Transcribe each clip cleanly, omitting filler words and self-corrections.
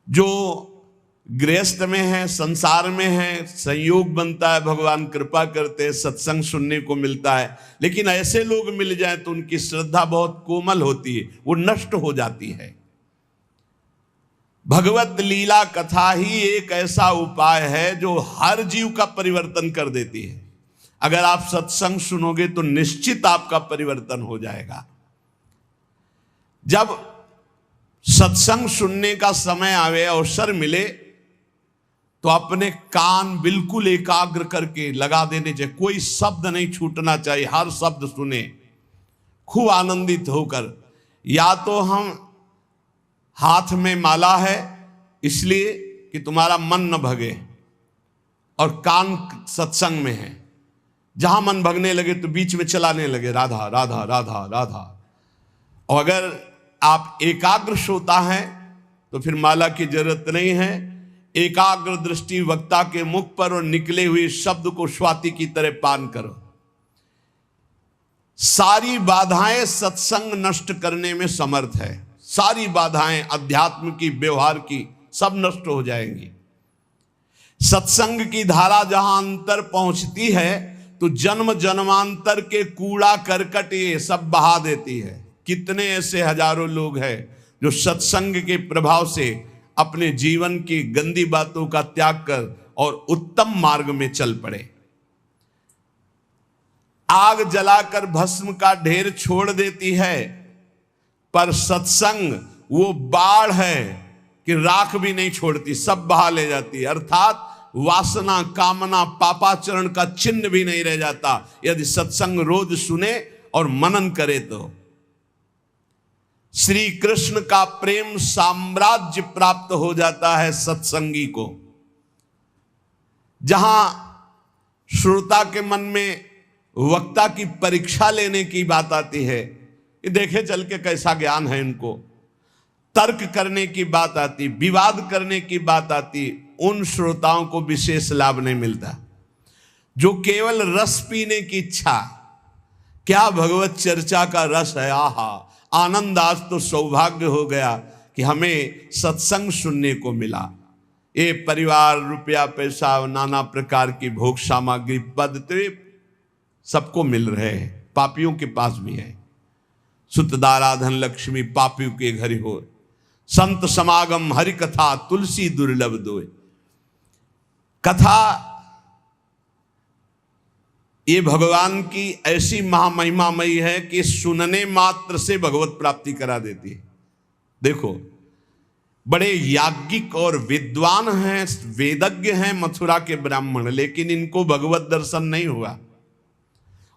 जो गृहस्थ में है, संसार में है, संयोग बनता है, भगवान कृपा करते हैं, सत्संग सुनने को मिलता है। लेकिन ऐसे लोग मिल जाए तो उनकी श्रद्धा बहुत कोमल होती है, वो नष्ट हो जाती है। भगवत लीला कथा ही एक ऐसा उपाय है जो हर जीव का परिवर्तन कर देती है। अगर आप सत्संग सुनोगे तो निश्चित आपका परिवर्तन हो जाएगा। जब सत्संग सुनने का समय आवे, अवसर मिले, तो अपने कान बिल्कुल एकाग्र करके लगा देने चाहिए। कोई शब्द नहीं छूटना चाहिए, हर शब्द सुने खूब आनंदित होकर। या तो हम हाथ में माला है इसलिए कि तुम्हारा मन न भगे, और कान सत्संग में है, जहां मन भगने लगे तो बीच में चलाने लगे राधा राधा राधा राधा। और अगर आप एकाग्र श्रोता हैं तो फिर माला की जरूरत नहीं है। एकाग्र दृष्टि वक्ता के मुख पर और निकले हुए शब्द को स्वाति की तरह पान करो। सारी बाधाएं सत्संग नष्ट करने में समर्थ है। सारी बाधाएं अध्यात्म की, व्यवहार की, सब नष्ट हो जाएंगी। सत्संग की धारा जहां अंतर पहुंचती है तो जन्म जन्मांतर के कूड़ा करकट ये सब बहा देती है। कितने ऐसे हजारों लोग हैं जो सत्संग के प्रभाव से अपने जीवन की गंदी बातों का त्याग कर और उत्तम मार्ग में चल पड़े। आग जलाकर भस्म का ढेर छोड़ देती है, पर सत्संग वो बाढ़ है कि राख भी नहीं छोड़ती, सब बहा ले जाती है। अर्थात वासना, कामना, पापाचरण का चिन्ह भी नहीं रह जाता यदि सत्संग रोज सुने और मनन करे तो। श्री कृष्ण का प्रेम साम्राज्य प्राप्त हो जाता है सत्संगी को। जहां श्रोता के मन में वक्ता की परीक्षा लेने की बात आती है, ये देखे चल के कैसा ज्ञान है इनको, तर्क करने की बात आती, विवाद करने की बात आती, उन श्रोताओं को विशेष लाभ नहीं मिलता। जो केवल रस पीने की इच्छा, क्या भगवत चर्चा का रस है, आहा आनंद, आज तो सौभाग्य हो गया कि हमें सत्संग सुनने को मिला। ये परिवार, रुपया पैसा, नाना प्रकार की भोग सामग्री, पद तो सबको मिल रहे हैं, पापियों के पास भी है। सुतदाराधन लक्ष्मी पापियों के घर हो, संत समागम हरि कथा तुलसी दुर्लभ दोय। कथा ये भगवान की ऐसी महामहिमामयी है कि सुनने मात्र से भगवत प्राप्ति करा देती है। देखो, बड़े याज्ञिक और विद्वान हैं, वेदज्ञ हैं मथुरा के ब्राह्मण, लेकिन इनको भगवत दर्शन नहीं हुआ।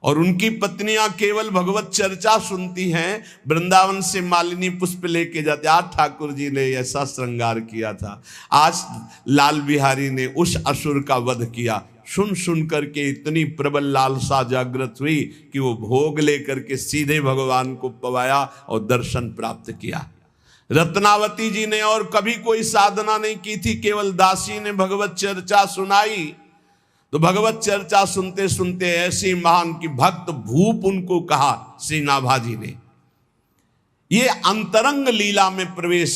और उनकी पत्नियां केवल भगवत चर्चा सुनती हैं। वृंदावन से मालिनी पुष्प लेके जाते, आज ठाकुर जी ने ऐसा श्रृंगार किया था, आज लाल बिहारी ने उस असुर का वध किया। सुन सुन करके इतनी प्रबल लालसा जागृत हुई कि वो भोग लेकर के सीधे भगवान को पवाया और दर्शन प्राप्त किया। रत्नावती जी ने और कभी कोई साधना नहीं की थी, केवल दासी ने भगवत चर्चा सुनाई। तो भगवत चर्चा सुनते सुनते ऐसी महान की भक्त भूप उनको कहा श्री नाभाजी ने। ये अंतरंग लीला में प्रवेश,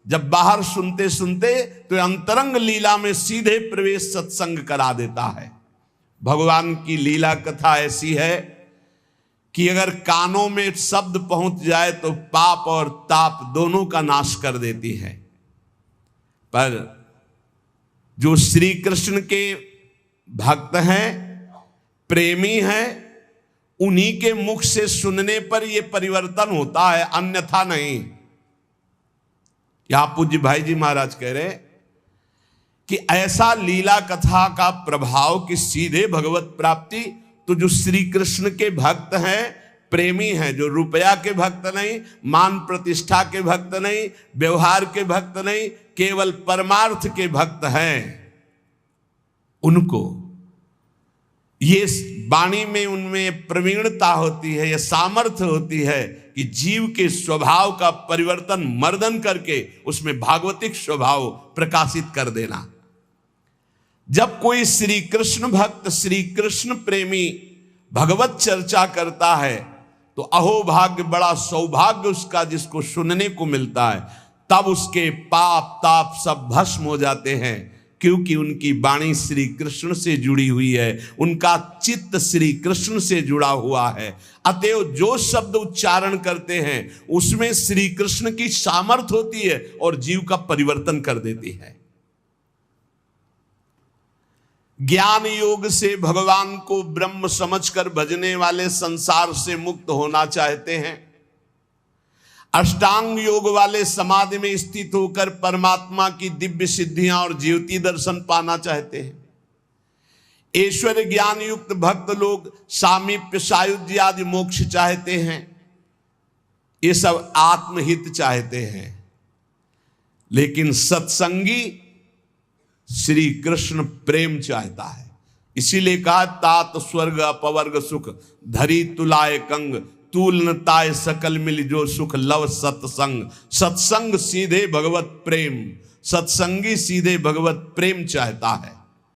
जब बाहर सुनते सुनते तो अंतरंग लीला में सीधे प्रवेश सत्संग करा देता है। भगवान की लीला कथा ऐसी है कि अगर कानों में शब्द पहुंच जाए तो पाप और ताप दोनों का नाश कर देती है। पर जो श्री कृष्ण के भक्त हैं, प्रेमी हैं, उन्हीं के मुख से सुनने पर यह परिवर्तन होता है, अन्यथा नहीं। यहां पूज्य भाई जी महाराज कह रहे कि ऐसा लीला कथा का प्रभाव कि सीधे भगवत प्राप्ति। तो जो श्री कृष्ण के भक्त हैं, प्रेमी हैं, जो रुपया के भक्त नहीं, मान प्रतिष्ठा के भक्त नहीं, व्यवहार के भक्त नहीं, केवल परमार्थ के भक्त हैं, उनको ये वाणी में उनमें प्रवीणता होती है, यह सामर्थ्य होती है कि जीव के स्वभाव का परिवर्तन मर्दन करके उसमें भागवतिक स्वभाव प्रकाशित कर देना। जब कोई श्री कृष्ण भक्त, श्री कृष्ण प्रेमी भगवत चर्चा करता है तो अहो भाग्य, बड़ा सौभाग्य उसका जिसको सुनने को मिलता है। तब उसके पाप ताप सब भस्म हो जाते हैं, क्योंकि उनकी वाणी श्री कृष्ण से जुड़ी हुई है, उनका चित्त श्री कृष्ण से जुड़ा हुआ है। अतएव जो शब्द उच्चारण करते हैं उसमें श्री कृष्ण की सामर्थ होती है और जीव का परिवर्तन कर देती है। ज्ञान योग से भगवान को ब्रह्म समझकर भजने वाले संसार से मुक्त होना चाहते हैं। अष्टांग योग वाले समाधि में स्थित होकर परमात्मा की दिव्य सिद्धियां और ज्योति दर्शन पाना चाहते हैं। ऐश्वर्य ज्ञान युक्त भक्त लोग सामीप्य सायुज्य आदि मोक्ष चाहते हैं। ये सब आत्महित चाहते हैं। लेकिन सत्संगी श्री कृष्ण प्रेम चाहता है। इसीलिए कहा तात स्वर्ग अपवर्ग सुख धरी तुलाए कंग तूल न ताय सकल मिल जो सुख लव सत्संग। सत्संग सीधे भगवत प्रेम, सत्संगी सीधे भगवत प्रेम चाहता है।